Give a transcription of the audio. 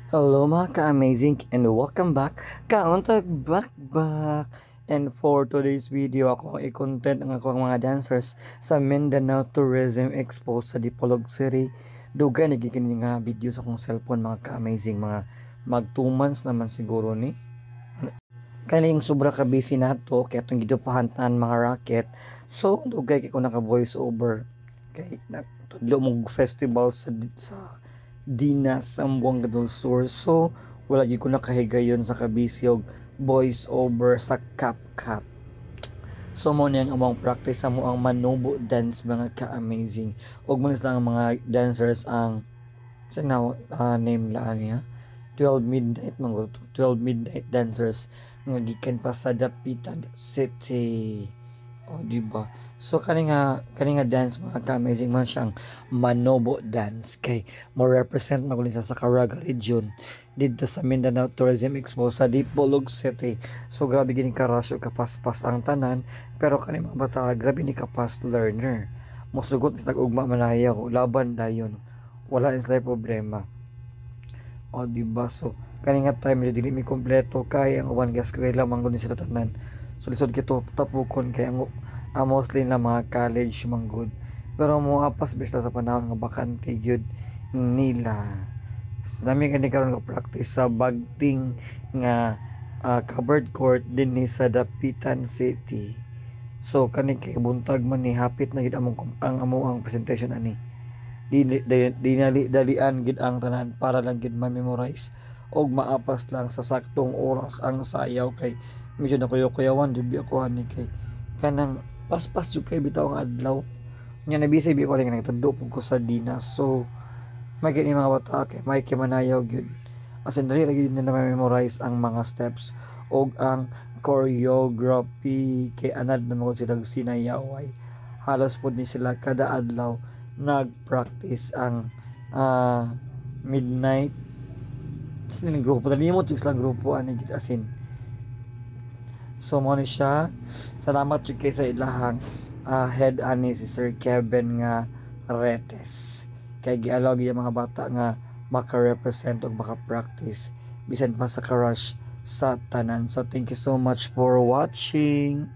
Hello mga ka-amazing and welcome back kauntag back. And for today's video ako i-content ang ako mga dancers sa Mindanao Tourism Expo sa Dipolog City. Dugay nagiging nga video sa akong cellphone mga ka-amazing, mga mag 2 months naman siguro ni. Kaling sobra ka busy na to kaya itong gidupahantan mga racket. So dugay kay ko naka voice over kay tudlo mo festival sa Dinas Zamboanga del Sur. So wala gyud ko nakahigayon sa kabisi og voice over sa CapCut. So mo niyang among practice sa mo ang Manobo dance mga ka-amazing. Og manis lang ang mga dancers ang sa name laan niya 12 midnight mga 12 midnight dancers nga gikan pa sa Dapitan City. O di ba? So kani nga dance mga ka-amazing man siyang Manobo dance kay mo represent magulin sa Caraga region dito sa Mindanao Tourism Expo sa Dipolog City. So grabe gini ka rasyo kapaspas ang tanan, pero kani mga bata grabe ni kapas learner. Mosugot is nag-ugma manayaw laban dayon. Wala is life problema. O di ba? So kani nga time dili mi kompleto kay ang uban gas eskwela manggod ni sila tanan. So lisod kito tapukon kay ang mostly na mga college manggod. Pero mo apas basta sa panahon nga bakante gyud nila. So, nami kani karon ko practice sa Bagting nga covered court din ni sa Dapitan City. So kani kay buntag man ni hapit na gid ang among presentation ani. Dalian gid ang tanan para lang gid ma-memorize og maapas lang sa saktong oras ang sayaw kay medyo nakuyaw-kuyawan jud ako ani kay kanang paspas jud kay bitaw ang adlaw nya nabisi bi ko rin nagtundo pug ko sa Dinas. So may gani mga bata kay may kimanayaw gyud as in dali lagi na ma-memorize ang mga steps og ang choreography kay anad na mo silang sinayaway. Halos pod ni sila kada adlaw nag-practice ang midnight sining grupo nalimot yung silang grupo ani gid asin. So mo ni siya, salamat jud kay sa ilahang head ani si Sir Kevin nga Retes kay giallow gyud mga bata nga maka-represent og maka-practice bisan pa sa karush sa tanan. So thank you so much for watching.